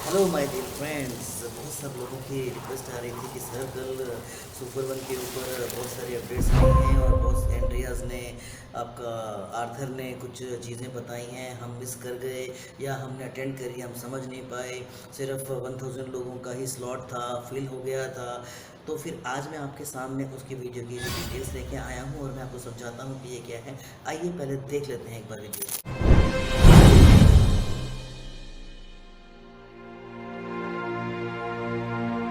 Hello my dear friends. बहुत सारे लोगों की रिक्वेस्ट आ रही थी कि सर कल सुपर वन के ऊपर बहुत सारी अपडेट्स आई हैं और बहुत एंड्रियाज ने आपका आर्थर ने कुछ चीज़ें बताई हैं, हम मिस कर गए या हमने अटेंड करी, हम समझ नहीं पाए। सिर्फ 1000 लोगों का ही स्लॉट था, फिल हो गया था। तो फिर आज मैं आपके सामने उसकी वीडियो की डिटेल्स लेके आया हूँ और मैं आपको समझाता हूँ कि ये क्या है। आइए पहले देख लेते हैं एक बार video.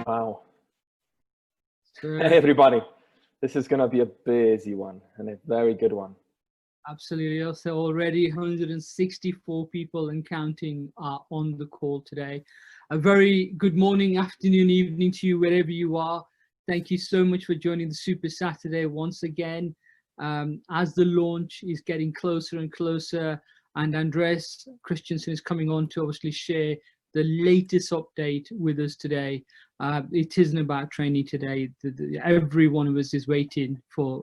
Wow. So Hey, everybody. This is going to be a busy one and a very good one. absolutely. So already 164 people and counting are on the call today. A very good morning, afternoon, evening to you, wherever you are. Thank you so much for joining the Super Saturday once again. As the launch is getting closer and closer, and Andreas Christensen is coming on to obviously share the latest update with us today. It isn't about training today. Every one of us is waiting for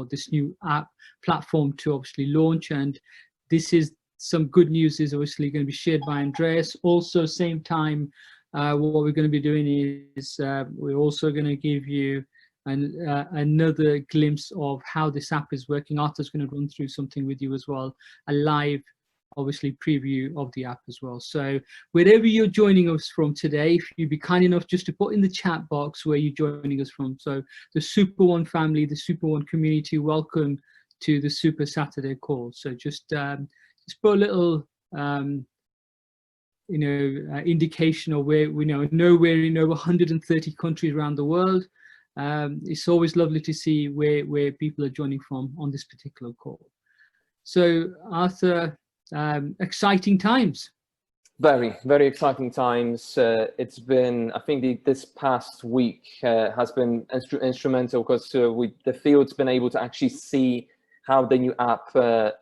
this new app platform to obviously launch, and this is some good news is obviously going to be shared by Andreas. Also, same time, what we're going to be doing is we're also going to give you another glimpse of how this app is working. Arthur's going to run through something with you as well, a live obviously preview of the app as well. So wherever you're joining us from today, if you'd be kind enough just to put in the chat box where you're joining us from. So the Super One family, the Super One community, welcome to the Super Saturday call. So just put a little indication of where we know we're in over 130 countries around the world. It's always lovely to see where people are joining from on this particular call. So Arthur, exciting times. Very, very exciting times. It's been, I think this past week has been instrumental because the field's been able to actually see how the new app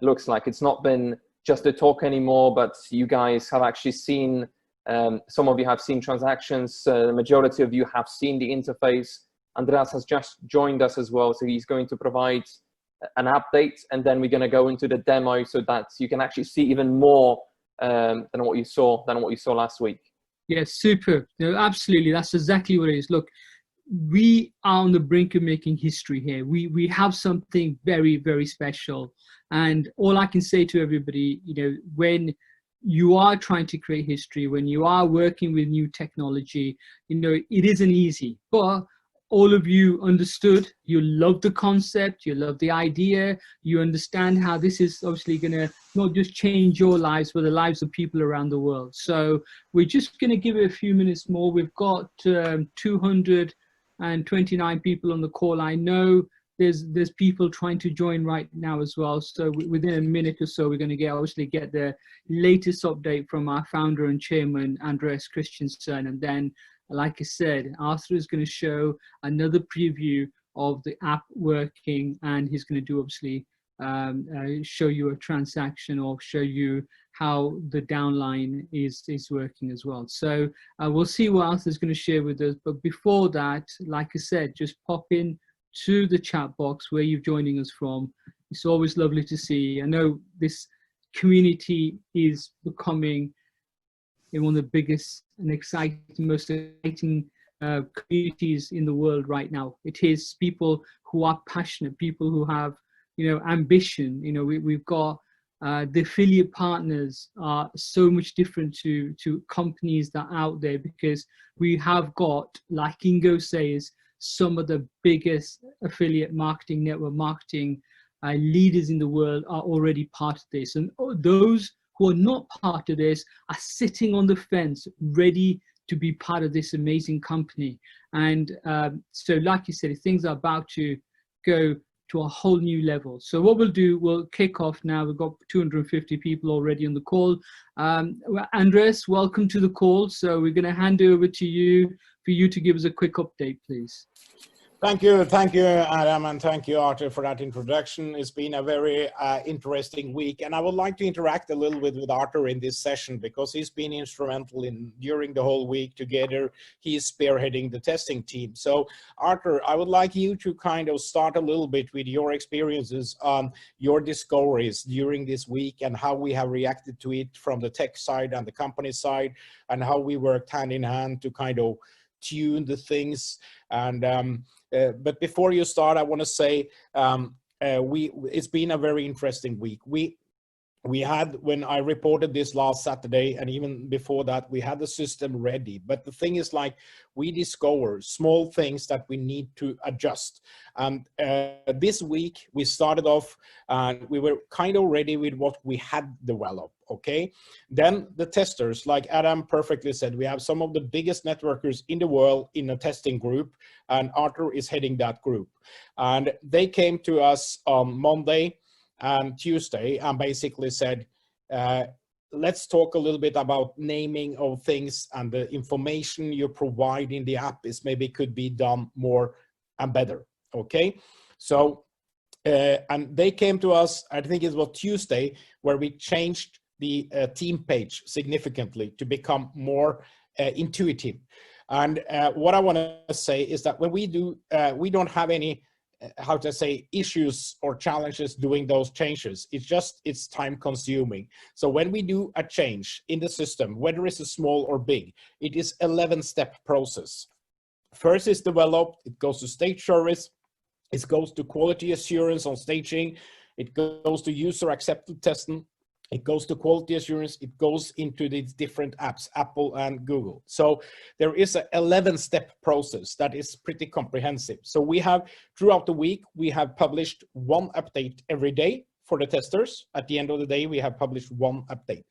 looks like. It's not been just a talk anymore, but you guys have actually seen, some of you have seen transactions, the majority of you have seen the interface. Andreas has just joined us as well, so he's going to provide an update, and then we're going to go into the demo so that you can actually see even more than what you saw last week. Yes, super. No, absolutely. That's exactly what it is. Look, we are on the brink of making history here. We have something very, very special. And all I can say to everybody, when you are trying to create history, when you are working with new technology, it isn't easy. But all of you understood, you love the concept, you love the idea, you understand how this is obviously going to not just change your lives, but the lives of people around the world. So we're just going to give it a few minutes more. We've got 229 people on the call. I know there's people trying to join right now as well. So within a minute or so, we're going to obviously get the latest update from our founder and chairman, Andreas Christensen, and then, like I said, Arthur is going to show another preview of the app working, and he's going to do obviously show you a transaction or show you how the downline is working as well. So we'll see what Arthur's going to share with us. But before that, like I said, just pop in to the chat box where you're joining us from. It's always lovely to see. I know this community is becoming one of the biggest and most exciting communities in the world right now. It is people who are passionate, people who have, ambition. We've got the affiliate partners are so much different to companies that are out there, because we have got, like Ingo says, some of the biggest affiliate marketing, network marketing leaders in the world are already part of this. And those who are not part of this are sitting on the fence, ready to be part of this amazing company. And so, like you said, things are about to go to a whole new level. So what we'll do, we'll kick off now. We've got 250 people already on the call. Andreas, welcome to the call. So we're going to hand over to you for you to give us a quick update, please. Thank you, Adam, and thank you, Arthur, for that introduction. It's been a very interesting week, and I would like to interact a little bit with Arthur in this session because he's been instrumental in during the whole week together. He's spearheading the testing team. So, Arthur, I would like you to kind of start a little bit with your experiences on your discoveries during this week and how we have reacted to it from the tech side and the company side, and how we worked hand in hand to kind of tune the things. And but before you start, I want to say it's been a very interesting week. We had, when I reported this last Saturday, and even before that, we had the system ready. But the thing is, like, we discover small things that we need to adjust. And this week we started off and we were kind of ready with what we had developed. Okay. Then the testers, like Adam perfectly said, we have some of the biggest networkers in the world in a testing group, and Arthur is heading that group. And they came to us on Monday and Tuesday and basically said, let's talk a little bit about naming of things, and the information you provide in the app is maybe could be done more and better. Okay. So, and they came to us, I think it was Tuesday, where we changed the team page significantly to become more intuitive. And what I want to say is that when we do, we don't have any, how to say, issues or challenges doing those changes. It's time consuming. So when we do a change in the system, whether it's a small or big, it is 11-step process. First is developed, it goes to stage service, it goes to quality assurance on staging, it goes to user accepted testing, it goes to quality assurance, it goes into these different apps, Apple and Google. So there is an 11-step process that is pretty comprehensive. So we have, throughout the week, we have published one update every day for the testers. At the end of the day, we have published one update.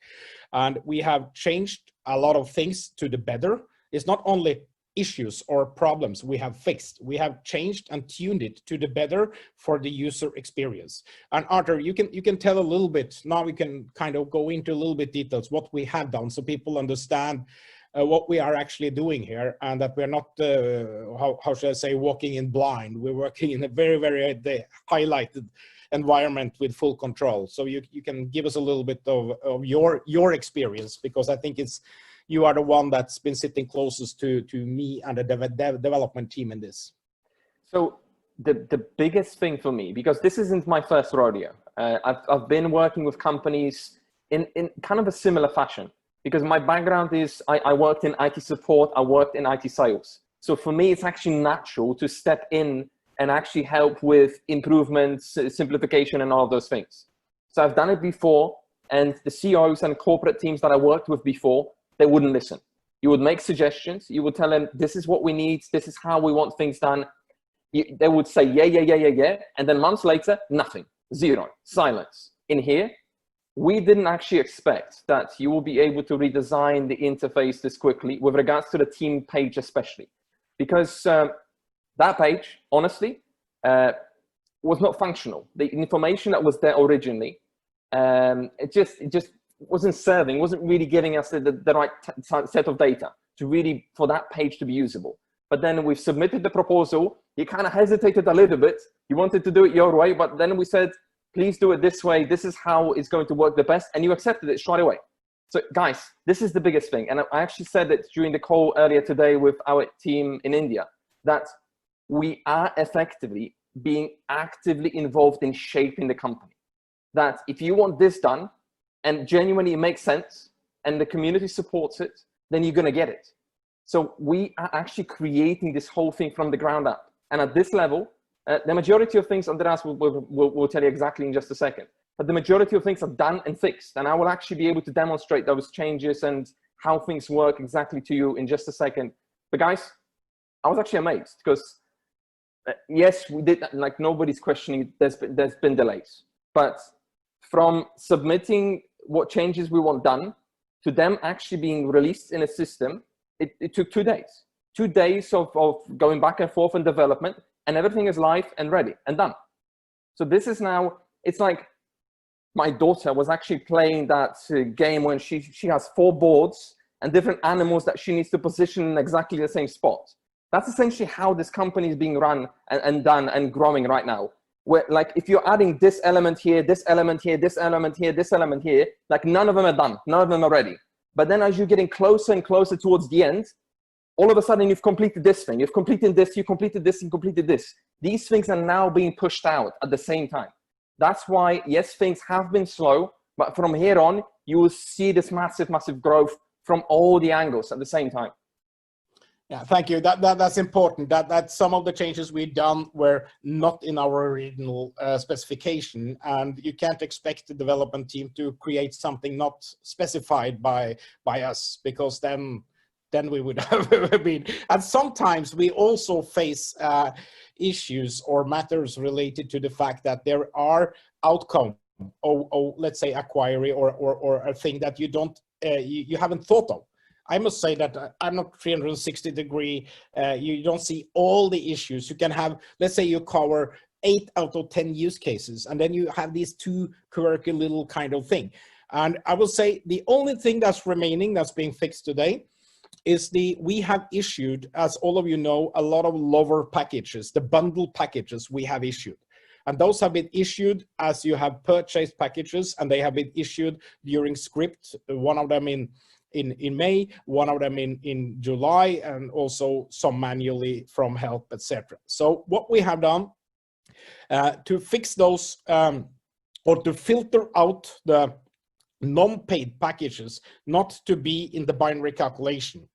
And we have changed a lot of things to the better. It's not only issues or problems we have fixed, we have changed and tuned it to the better for the user experience. And Arthur, you can tell a little bit, now we can kind of go into a little bit details what we have done so people understand what we are actually doing here, and that we're not, how should I say, walking in blind. We're working in a very, very highlighted environment with full control. So you can give us a little bit of your experience, because I think you are the one that's been sitting closest to me and the development team in this. So the biggest thing for me, because this isn't my first rodeo, I've been working with companies in kind of a similar fashion, because my background is I worked in IT support, I worked in IT sales. So for me, it's actually natural to step in and actually help with improvements, simplification, and all those things. So I've done it before, and the CEOs and corporate teams that I worked with before, they wouldn't listen. You would make suggestions. You would tell them, this is what we need. This is how we want things done. They would say, yeah. And then months later, nothing, zero, silence. In here, we didn't actually expect that you will be able to redesign the interface this quickly with regards to the team page, especially because that page, honestly, was not functional. The information that was there originally, it just wasn't serving, wasn't really giving us the right set of data to really, for that page to be usable. But then we've submitted the proposal. You kind of hesitated a little bit. You wanted to do it your way, but then we said, please do it this way. This is how it's going to work the best. And you accepted it straight away. So guys, this is the biggest thing. And I actually said it during the call earlier today with our team in India, that we are effectively being actively involved in shaping the company. That if you want this done, and genuinely it makes sense, and the community supports it, then you're going to get it. So we are actually creating this whole thing from the ground up. And at this level, the majority of things, Andreas will tell you exactly in just a second, but the majority of things are done and fixed. And I will actually be able to demonstrate those changes and how things work exactly to you in just a second. But guys, I was actually amazed, because yes, we did, like, nobody's questioning, there's been delays. But from submitting what changes we want done to them actually being released in a system, it took 2 days. 2 days of going back and forth in development, and everything is live and ready and done. So this is now, it's like my daughter was actually playing that game when she has 4 boards and different animals that she needs to position in exactly the same spot. That's essentially how this company is being run and done and growing right now. Where, like, if you're adding this element here, this element here, this element here, this element here, like none of them are done, none of them are ready. But then as you're getting closer and closer towards the end, all of a sudden you've completed this thing, you've completed this, you completed this, you completed this. These things are now being pushed out at the same time. That's why, yes, things have been slow, but from here on, you will see this massive, massive growth from all the angles at the same time. Yeah, thank you. That's important. That some of the changes we've done were not in our original specification, and you can't expect the development team to create something not specified by us, because then we would have been. And sometimes we also face issues or matters related to the fact that there are outcomes, or let's say a query or a thing that you don't you haven't thought of. I must say that I'm not 360 degree. You don't see all the issues. You can have, let's say you cover 8 out of 10 use cases, and then you have these 2 quirky little kind of thing. And I will say the only thing that's remaining that's being fixed today is we have issued, as all of you know, a lot of lower packages, the bundle packages we have issued. And those have been issued as you have purchased packages, and they have been issued during script, one of them in May, one of them in July, and also some manually from help, etc. So what we have done to fix those or to filter out the non-paid packages not to be in the binary calculation.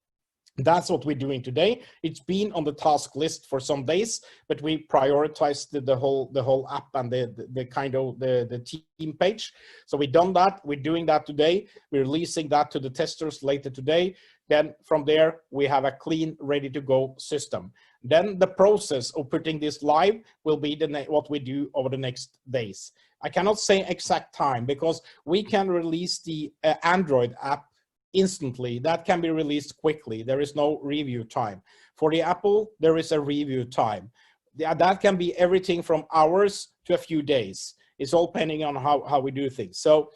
That's what we're doing today. It's been on the task list for some days, but we prioritized the whole app and the kind of the team page. So we've done that. We're doing that today. We're releasing that to the testers later today. Then from there, we have a clean, ready to go system. Then the process of putting this live will be what we do over the next days. I cannot say exact time because we can release the Android app instantly. That can be released quickly. There is no review time. For the Apple, there is a review time. That can be everything from hours to a few days. It's all depending on how we do things. So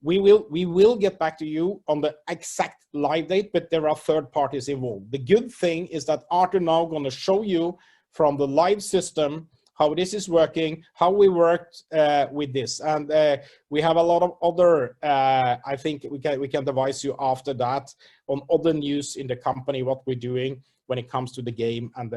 we will get back to you on the exact live date, but there are third parties involved. The good thing is that Arthur now going to show you from the live system how this is working, how we worked with this, and we have a lot of other. I think we can advise you after that on other news in the company, what we're doing when it comes to the game and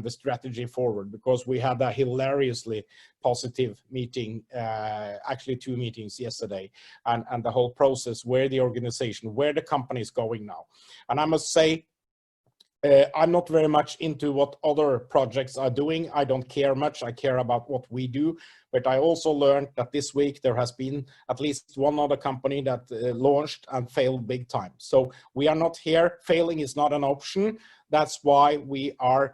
the strategy forward. Because we had a hilariously positive meeting, actually 2 meetings yesterday, and the whole process, where the organization, where the company is going now, and I must say. I'm not very much into what other projects are doing. I don't care much. I care about what we do. But I also learned that this week there has been at least one other company that launched and failed big time. So we are not here. Failing is not an option. That's why we are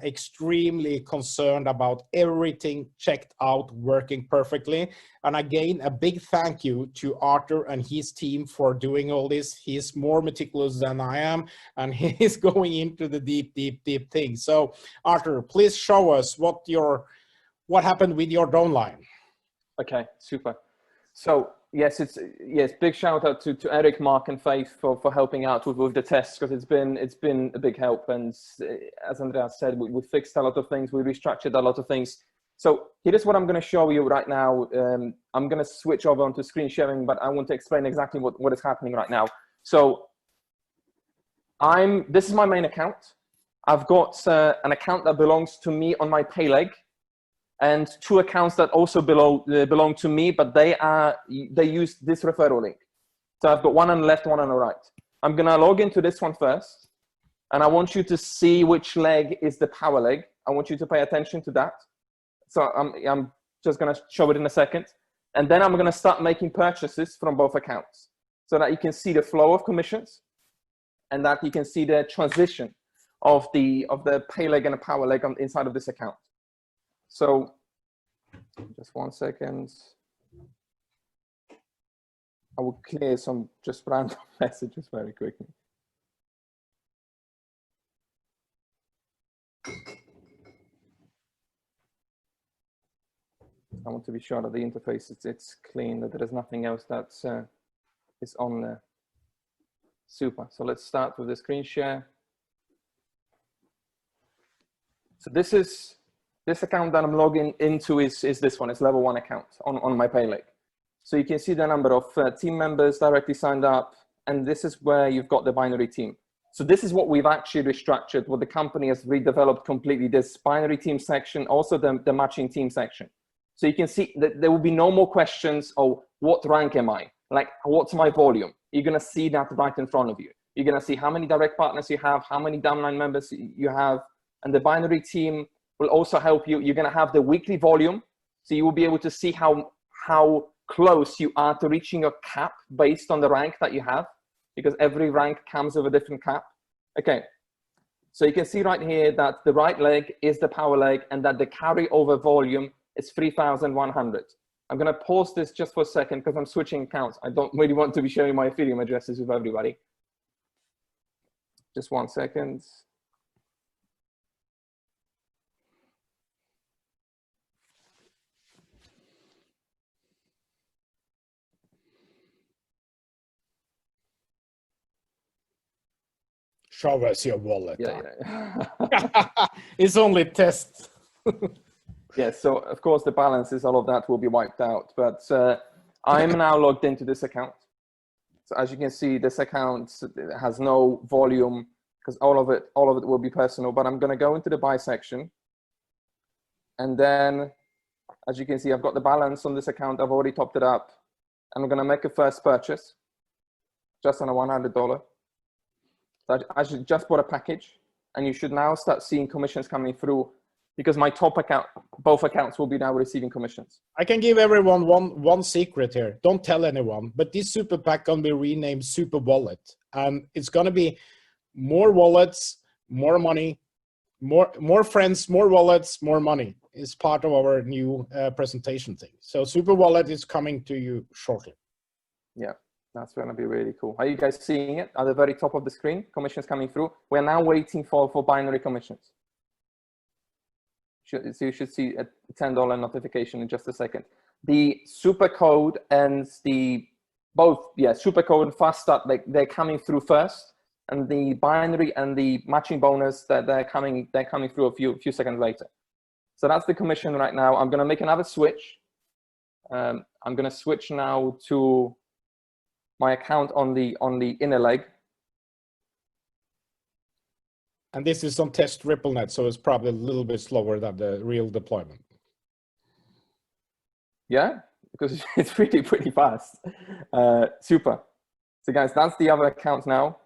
extremely concerned about everything checked out, working perfectly. And again, a big thank you to Arthur and his team for doing all this. He's more meticulous than I am, and he's going into the deep things. So Arthur, please show us what happened with your drone line. Okay, super. So yes, big shout out to Eric, Mark, and Faith for helping out with the tests, because it's been a big help. And as Andreas said, we fixed a lot of things, we restructured a lot of things. So here's what I'm going to show you right now. I'm going to switch over onto screen sharing, but I want to explain exactly what is happening right now. So this is my main account. I've got an account that belongs to me on my pay leg, and 2 accounts that also belong to me, but they use this referral link. So I've got one on the left, one on the right. I'm gonna log into this one first, and I want you to see which leg is the power leg. I want you to pay attention to that. So I'm just gonna show it in a second. And then I'm gonna start making purchases from both accounts so that you can see the flow of commissions and that you can see the transition of the pay leg and the power leg inside of this account. So just 1 second. I will clear some just random messages very quickly. I want to be sure that the interface it's clean, that there is nothing else that is on there. Super. So let's start with the screen share. So this account that I'm logging into is this one. It's level 1 account on my PayLake. So you can see the number of team members directly signed up, and this is where you've got the binary team. So this is what we've actually restructured, what the company has redeveloped completely, this binary team section, also the matching team section. So you can see that there will be no more questions, oh, what rank am I? Like, what's my volume? You're gonna see that right in front of you. You're gonna see how many direct partners you have, how many downline members you have, and the binary team will also help you. You're gonna have the weekly volume, so you will be able to see how close you are to reaching your cap based on the rank that you have, because every rank comes with a different cap. Okay, so you can see right here that the right leg is the power leg and that the carryover volume is 3,100. I'm gonna pause this just for a second because I'm switching accounts. I don't really want to be sharing my Ethereum addresses with everybody. Just 1 second. Show us your wallet. Yeah. It's only test. Yeah, so of course the balances, all of that will be wiped out, but I'm now logged into this account. So as you can see, this account has no volume because all of it will be personal, but I'm gonna go into the buy section. And then, as you can see, I've got the balance on this account. I've already topped it up. I'm gonna make a first purchase, just on a $100. So I just bought a package, and you should now start seeing commissions coming through because my top account, both accounts will be now receiving commissions. I can give everyone one secret here. Don't tell anyone, but this super pack gonna be renamed Super Wallet, and it's gonna be more wallets, more money, more friends, more wallets, more money. Is part of our new presentation thing. So Super Wallet is coming to you shortly. Yeah. That's going to be really cool. Are you guys seeing it at the very top of the screen? Commissions coming through. We're now waiting for binary commissions. So you should see a $10 notification in just a second. The super code and super code and fast start, they're coming through first, and the binary and the matching bonus that they're coming through a few seconds later. So that's the commission right now. I'm going to make another switch. I'm going to switch now to my account on the inner leg. And this is on test RippleNet, so it's probably a little bit slower than the real deployment. Yeah, because it's really pretty fast. Super. So guys, that's the other account now.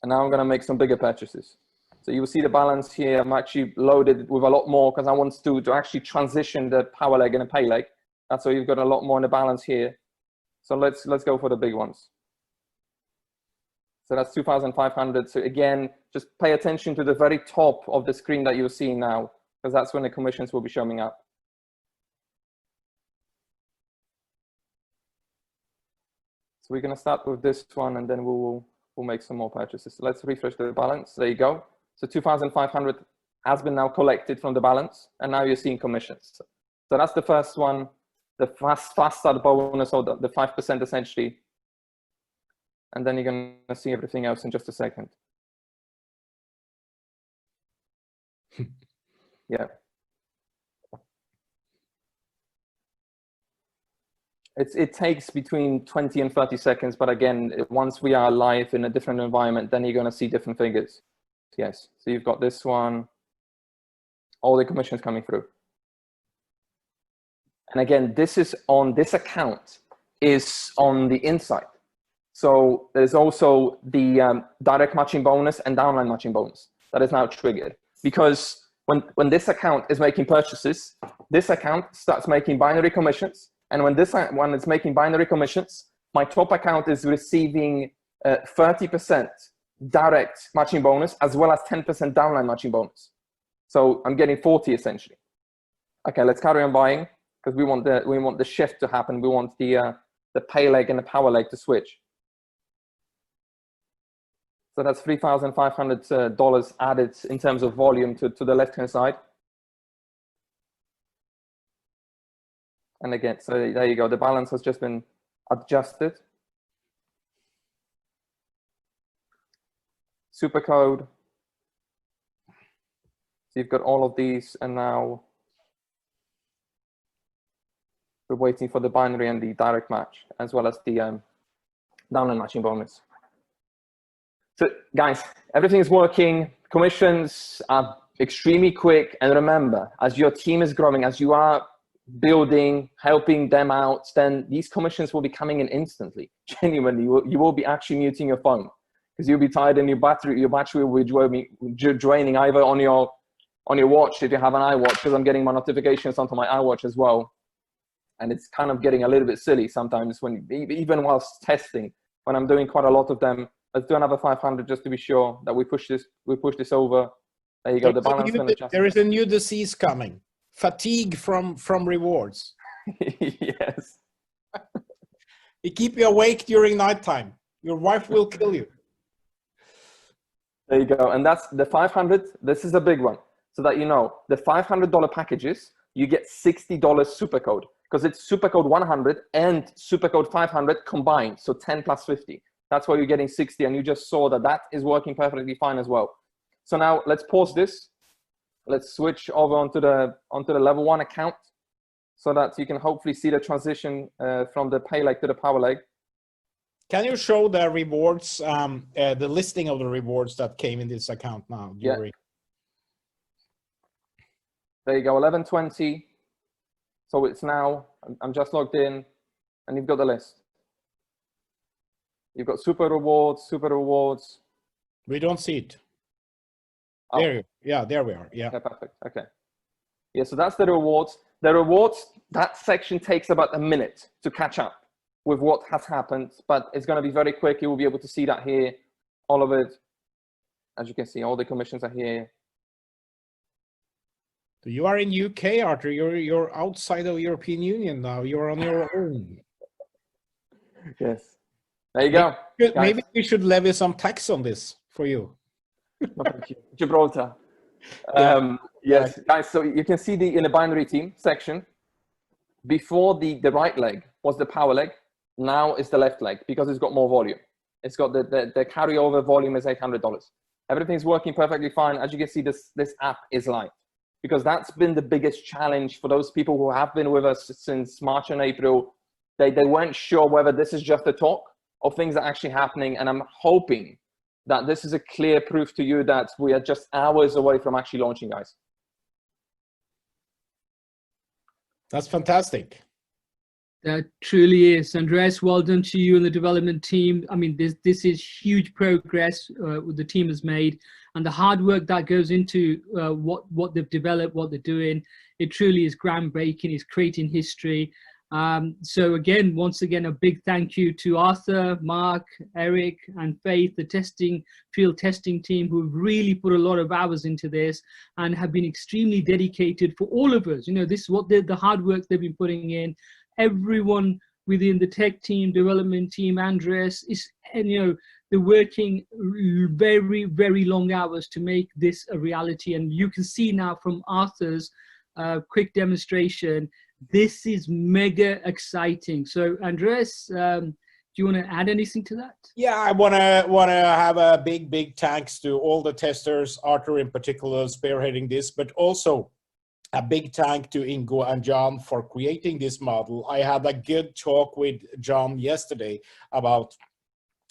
And now I'm gonna make some bigger purchases. So you will see the balance here. I'm actually loaded with a lot more because I want to actually transition the power leg and the pay leg. That's why you've got a lot more in the balance here. So let's go for the big ones. So that's 2,500. So again, just pay attention to the very top of the screen that you're seeing now, because that's when the commissions will be showing up. So we're going to start with this one, and then we'll make some more purchases. So let's refresh the balance. There you go. So 2,500 has been now collected from the balance, and now you're seeing commissions. So that's the first one. The fast start bonus, or the 5% essentially. And then you're going to see everything else in just a second. Yeah. It takes between 20 and 30 seconds, but again, once we are live in a different environment, then you're going to see different figures. Yes, so you've got this one, all the commissions coming through. And again, this is on this account is on the inside. So there's also the direct matching bonus and downline matching bonus that is now triggered. Because when this account is making purchases, this account starts making binary commissions. And when this one is making binary commissions, my top account is receiving 30% direct matching bonus as well as 10% downline matching bonus. So I'm getting 40 essentially. Okay, let's carry on buying because we want the shift to happen. We want the pay leg and the power leg to switch. So that's $3,500 added in terms of volume to the left-hand side. And again, so there you go. The balance has just been adjusted. Super code. So you've got all of these, and now we're waiting for the binary and the direct match, as well as the downline matching bonus. So guys, everything is working. Commissions are extremely quick. And remember, as your team is growing, as you are building, helping them out, then these commissions will be coming in instantly. Genuinely, you will be actually muting your phone because you'll be tired and your battery will be draining either on your watch if you have an iWatch, because I'm getting my notifications onto my iWatch as well. And it's kind of getting a little bit silly sometimes when, even whilst testing, when I'm doing quite a lot of them. Let's do another 500 just to be sure that we push this over. There you go. The balance adjustment. There is a new disease coming. Fatigue from rewards. Yes. It keep you awake during nighttime. Your wife will kill you. There you go. And that's the 500. This is a big one. So that you know, the $500 packages, you get $60 super code, because it's super code 100 and super code 500 combined. So 10 plus 50. That's why you're getting 60, and you just saw that that is working perfectly fine as well. So now let's pause this. Let's switch over onto the level 1 account, so that you can hopefully see the transition from the pay leg to the power leg. Can you show the rewards, the listing of the rewards that came in this account now? Yeah. There you go, 1120. So it's now, I'm just logged in, and you've got the list. You've got super rewards. We don't see it. Oh. There we are. Yeah. Okay, perfect. Okay. Yeah, so that's the rewards. The rewards, that section takes about a minute to catch up with what has happened, but it's going to be very quick. You will be able to see that here, all of it. As you can see, all the commissions are here. So you are in UK, Arthur. You're outside of European Union now. You're on your own. Yes. There you go. Maybe we should levy some tax on this for you. No, thank you. Gibraltar. Yes, guys, so you can see in the binary team section, before the right leg was the power leg, now it's the left leg, because it's got more volume. It's got the carryover volume is $800. Everything's working perfectly fine. As you can see, this app is live, because that's been the biggest challenge for those people who have been with us since March and April. They weren't sure whether this is just a talk or things are actually happening, and I'm hoping that this is a clear proof to you that we are just hours away from actually launching, guys. That's fantastic. That truly is. Andreas, well done to you and the development team. I mean, this is huge progress the team has made, and the hard work that goes into what they've developed, what they're doing. It truly is groundbreaking. It's creating history. So again, once again, a big thank you to Arthur, Mark, Eric, and Faith, the field testing team, who have really put a lot of hours into this and have been extremely dedicated for all of us. You know, this is what the hard work they've been putting in. Everyone within the tech team, development team, Andreas, they're working very, very long hours to make this a reality. And you can see now from Arthur's quick demonstration, this is mega exciting. So Andreas, do you want to add anything to that? Yeah, I want to have a big thanks to all the testers, Arthur in particular spearheading this, but also a big thank to Ingo and John for creating this model. I had a good talk with John yesterday about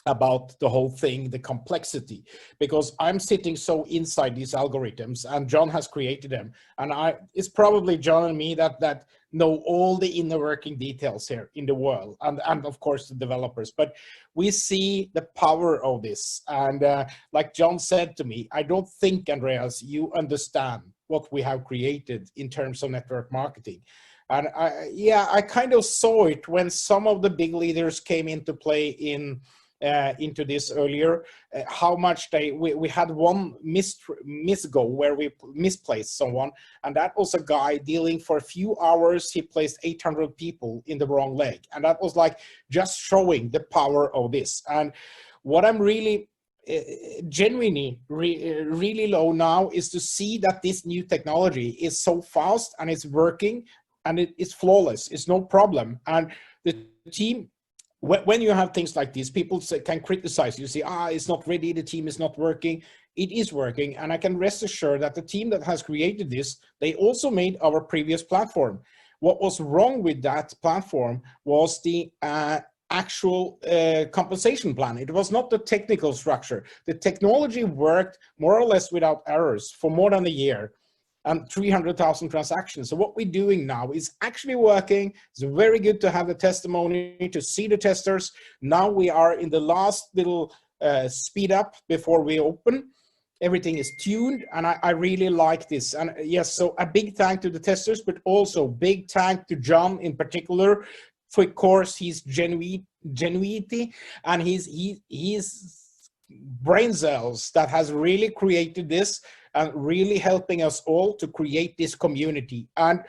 the whole thing, the complexity, because I'm sitting so inside these algorithms, and John has created them, and it's probably John and me that know all the inner working details here in the world, and of course the developers, but we see the power of this. And like John said to me, I don't think, Andreas, you understand what we have created in terms of network marketing. And I kind of saw it when some of the big leaders came into play into this earlier, how much we had one misgo where we misplaced someone, and that was a guy dealing for a few hours. He placed 800 people in the wrong leg, and that was like just showing the power of this. And what I'm really genuinely really low now is to see that this new technology is so fast and it's working and it is flawless. It's no problem, and the team when you have things like this, people can criticize you, say, it's not ready, the team is not working. It is working, and I can rest assured that the team that has created this, they also made our previous platform. What was wrong with that platform was the actual compensation plan. It was not the technical structure. The technology worked more or less without errors for more than a year, and 300,000 transactions. So what we're doing now is actually working. It's very good to have the testimony, to see the testers. Now we are in the last little speed up before we open. Everything is tuned, and I really like this. And yes, so a big thank to the testers, but also big thank to John in particular, for of course his genuinity and his brain cells that has really created this and really helping us all to create this community. And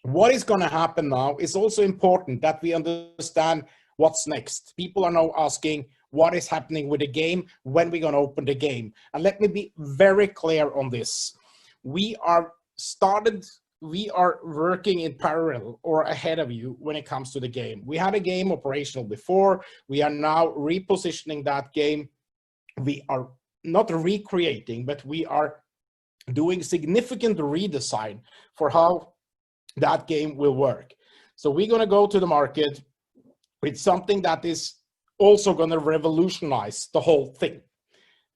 what is going to happen now is also important that we understand what's next. People are now asking what is happening with the game, when we're going to open the game. And let me be very clear on this. We are working in parallel or ahead of you when it comes to the game. We had a game operational before. We are now repositioning that game. We are not recreating, but we are doing significant redesign for how that game will work. So we're going to go to the market with something that is also going to revolutionize the whole thing.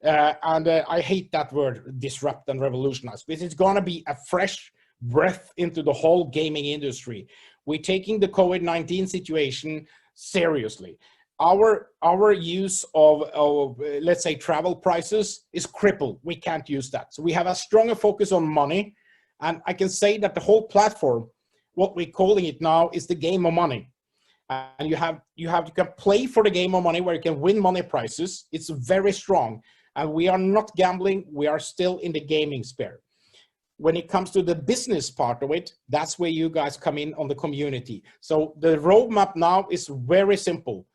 I hate that word, disrupt and revolutionize, because it's going to be a fresh breath into the whole gaming industry. We're taking the COVID-19 situation seriously. Our use of let's say travel prices is crippled. We can't use that. So we have a stronger focus on money. And I can say that the whole platform, what we're calling it now, is the game of money. And you can play for the game of money where you can win money prizes. It's very strong. And we are not gambling. We are still in the gaming sphere. When it comes to the business part of it, that's where you guys come in on the community. So the roadmap now is very simple.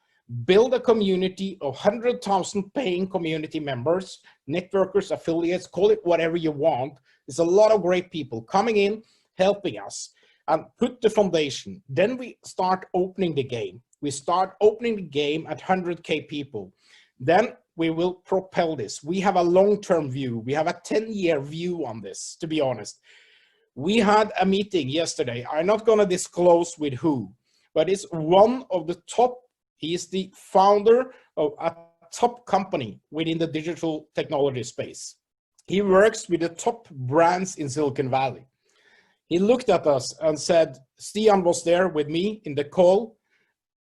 Build a community of 100,000 paying community members, networkers, affiliates, call it whatever you want. There's a lot of great people coming in, helping us, and put the foundation. Then we start opening the game. We start opening the game at 100K people. Then we will propel this. We have a long-term view. We have a 10-year view on this, to be honest. We had a meeting yesterday. I'm not going to disclose with who, but it's one of the top. He is the founder of a top company within the digital technology space. He works with the top brands in Silicon Valley. He looked at us and said, Stian was there with me in the call,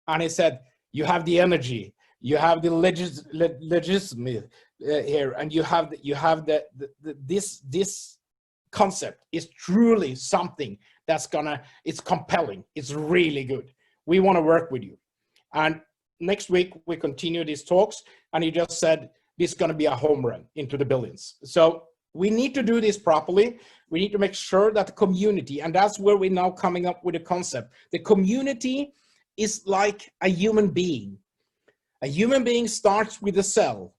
and he said, you have the energy, you have the legitimacy here, and you have this concept is truly something that's it's compelling, it's really good. We want to work with you. And next week, we continue these talks, and he just said, this is going to be a home run into the billions. So we need to do this properly. We need to make sure that the community, and that's where we're now coming up with a concept. The community is like a human being. A human being starts with a cell.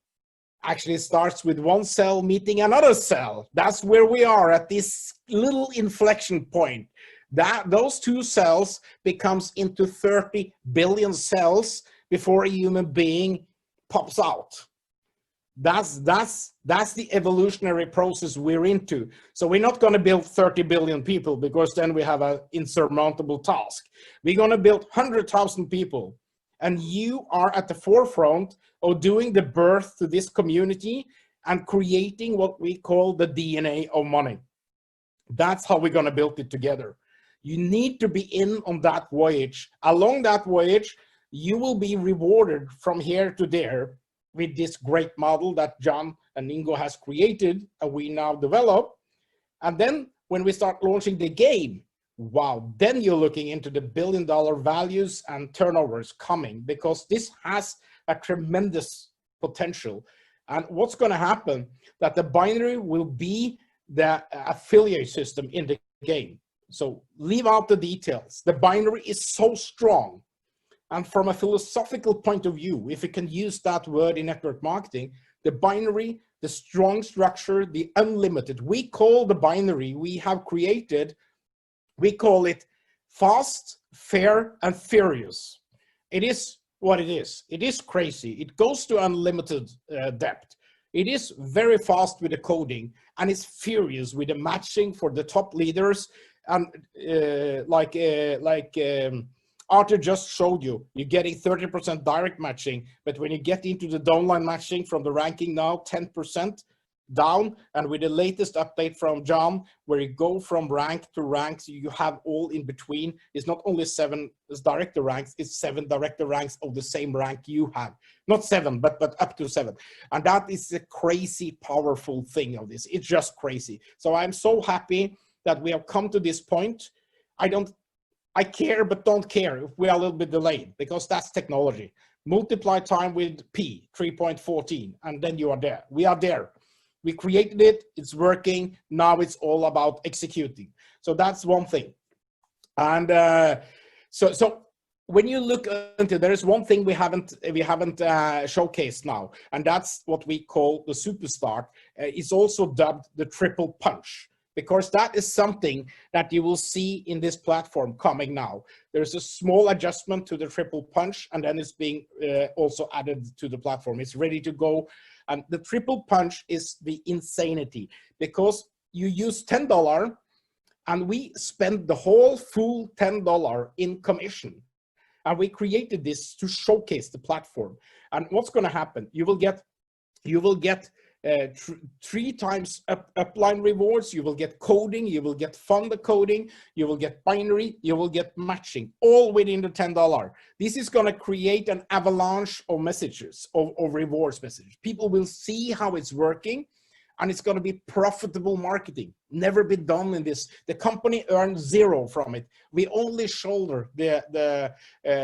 Actually, it starts with one cell meeting another cell. That's where we are at this little inflection point. Those two cells becomes into 30 billion cells before a human being pops out. That's the evolutionary process we're into. So we're not going to build 30 billion people, because then we have an insurmountable task. We're going to build 100,000 people. And you are at the forefront of doing the birth to this community and creating what we call the DNA of money. That's how we're going to build it together. You need to be in on that voyage. Along that voyage, you will be rewarded from here to there with this great model that John and Ingo has created and we now develop. And then when we start launching the game, wow, then you're looking into the billion-dollar values and turnovers coming, because this has a tremendous potential. And what's going to happen, that the binary will be the affiliate system in the game. So leave out the details. The binary is so strong. And from a philosophical point of view, if you can use that word in network marketing, the binary, the strong structure, the unlimited, we call the binary we have created, we call it fast, fair, and furious. It is what it is. It is crazy. It goes to unlimited depth. It is very fast with the coding, and it's furious with the matching for the top leaders. And Arthur just showed you, you're getting 30% direct matching, but when you get into the downline matching from the ranking now, 10% down, and with the latest update from John, where you go from rank to rank, so you have all in between. It's not only 7 director ranks, it's 7 director ranks of the same rank you have. Not 7, but up to 7. And that is a crazy, powerful thing of this. It's just crazy. So I'm so happy that we have come to this point. I care, but don't care if we are a little bit delayed, because that's technology. Multiply time with P, 3.14, and then you are there. We are there. We created it, it's working. Now it's all about executing. So that's one thing. And so when you look into, there is one thing we haven't showcased now, and that's what we call the superstar. It's also dubbed the triple punch, because that is something that you will see in this platform coming now. There's a small adjustment to the triple punch, and then it's being also added to the platform. It's ready to go. And the triple punch is the insanity, because you use $10 and we spend the whole full $10 in commission. And we created this to showcase the platform. And what's going to happen? You will get 3 times upline rewards. You will get coding, you will get fund coding, you will get binary, you will get matching, all within the $10. This is going to create an avalanche of messages, of rewards messages. People will see how it's working, and it's going to be profitable marketing. Never been done in this. The company earned 0 from it. We only shoulder the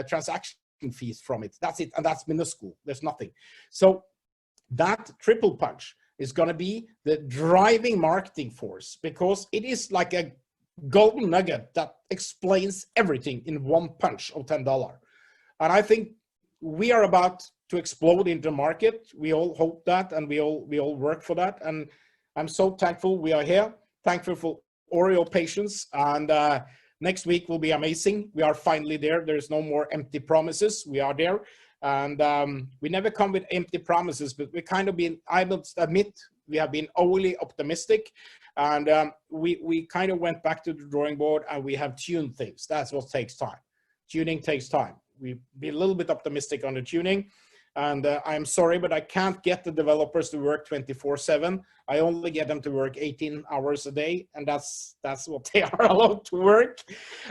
transaction fees from it. That's it, and that's minuscule. There's nothing. So that triple punch is going to be the driving marketing force, because it is like a golden nugget that explains everything in one punch of $10. And I think we are about to explode into the market. We all hope that, and we all work for that. And I'm so thankful we are here. Thankful for Oreo patience. And next week will be amazing. We are finally there. There's no more empty promises. We are there. And we never come with empty promises, but we kind of been, I must admit, we have been overly optimistic. And we kind of went back to the drawing board, and we have tuned things. That's what takes time. Tuning takes time. We be a little bit optimistic on the tuning. And I'm sorry, but I can't get the developers to work 24/7. I only get them to work 18 hours a day, and that's what they are allowed to work.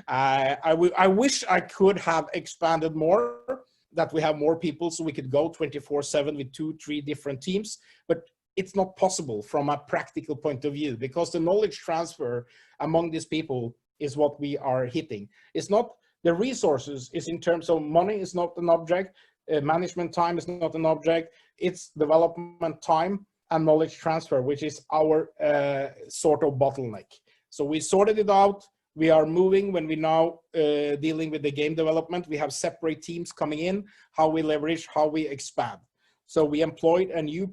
I wish I could have expanded more, that we have more people so we could go 24/7 with 2-3 different teams, but it's not possible from a practical point of view, because the knowledge transfer among these people is what we are hitting. It's not the resources, is in terms of money is not an object. Management time is not an object. It's development time and knowledge transfer, which is our sort of bottleneck. So we sorted it out. We are moving when we now dealing with the game development. We have separate teams coming in, how we leverage, how we expand. So we employed a new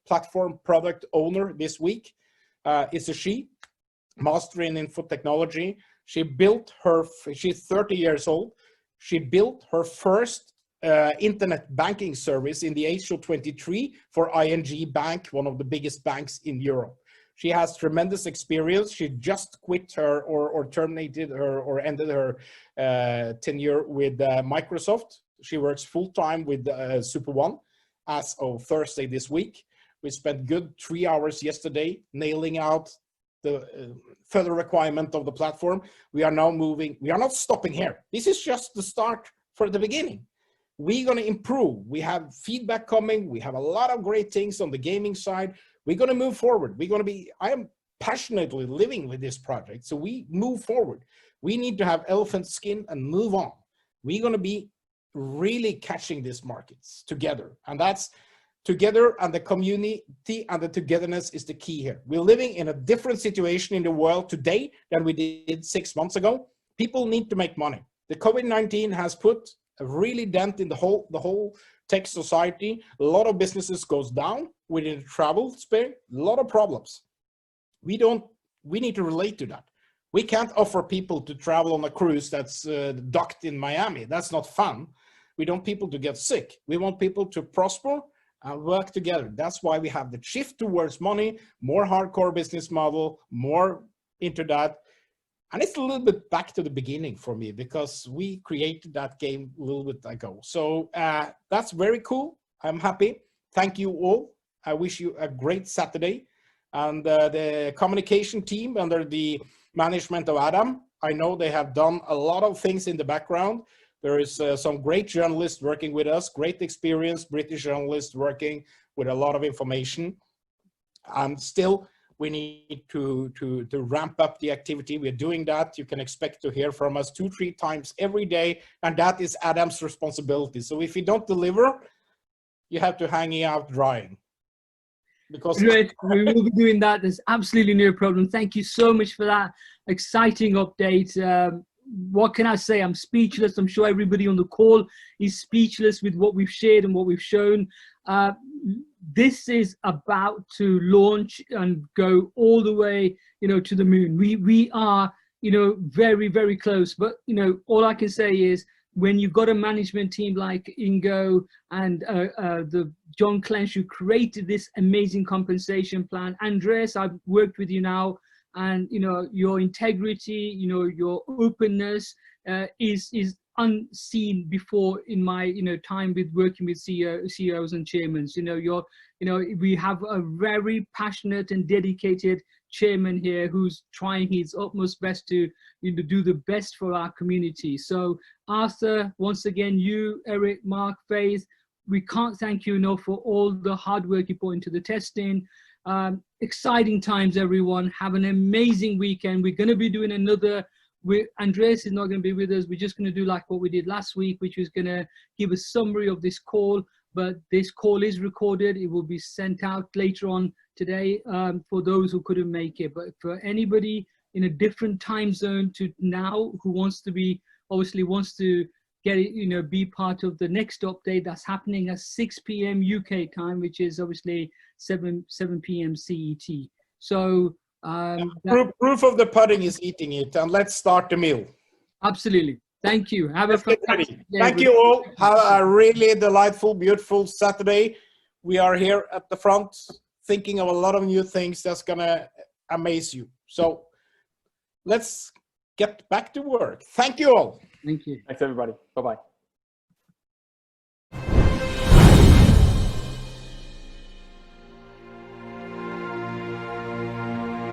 platform product owner this week. It's a she, master in info technology. She's 30 years old. She built her first internet banking service in the age of 23 for ING Bank, one of the biggest banks in Europe. She has tremendous experience. She just quit her or terminated her or ended her tenure with Microsoft. She works full-time with SUPER.ONE as of Thursday this week. We spent good 3 hours yesterday nailing out the further requirement of the platform. We are now moving. We are not stopping here. This is just the start for the beginning. We're going to improve. We have feedback coming. We have a lot of great things on the gaming side. We're going to move forward. I am passionately living with this project. So we move forward. We need to have elephant skin and move on. We're going to be really catching these markets together. And that's together, and the community and the togetherness is the key here. We're living in a different situation in the world today than we did 6 months ago. People need to make money. The COVID-19 has put a really dent in the whole tech society. A lot of businesses goes down within the travel space. A lot of problems. We need to relate to that. We can't offer people to travel on a cruise that's docked in Miami. That's not fun. We don't people to get sick. We want people to prosper and work together. That's why we have the shift towards money, more hardcore business model, more into that. And it's a little bit back to the beginning for me because we created that game a little bit ago. So that's very cool. I'm happy. Thank you all. I wish you a great Saturday. And the communication team under the management of Adam, I know they have done a lot of things in the background. There is some great journalists working with us, great experienced British journalists working with a lot of information. And still, we need to ramp up the activity. We're doing that. You can expect to hear from us 2-3 times every day. And that is Adam's responsibility. So if you don't deliver, you have to hang out drying. Because Great. We will be doing that. There's absolutely no problem. Thank you so much for that exciting update. What can I say? I'm speechless. I'm sure everybody on the call is speechless with what we've shared and what we've shown. This is about to launch and go all the way, to the moon. We are, very, very close. But, all I can say is when you've got a management team like Ingo and the John Clench who created this amazing compensation plan. Andreas, I've worked with you now. And your integrity, your openness is unseen before in my time with working with CEOs and chairmen. We have a very passionate and dedicated chairman here who's trying his utmost best to do the best for our community. So Arthur, once again, you, Eric, Mark, Faith, we can't thank you enough for all the hard work you put into the testing. Exciting times, everyone. Have an amazing weekend. We're going to be doing another. Andreas is not going to be with us. We're just going to do like what we did last week, which was going to give a summary of this call. But this call is recorded. It will be sent out later on today for those who couldn't make it. But for anybody in a different time zone to now who wants to be, obviously wants to get it, be part of the next update that's happening at 6 p.m. UK time, which is obviously 7 p.m. CET. So proof of the pudding is eating it, and let's start the meal. Absolutely. Thank you. Have a fantastic day. Thank you all. Have a really delightful, beautiful Saturday. We are here at the front thinking of a lot of new things that's gonna amaze you. So let's get back to work. Thank you all. Thank you. Thanks, everybody. Bye-bye.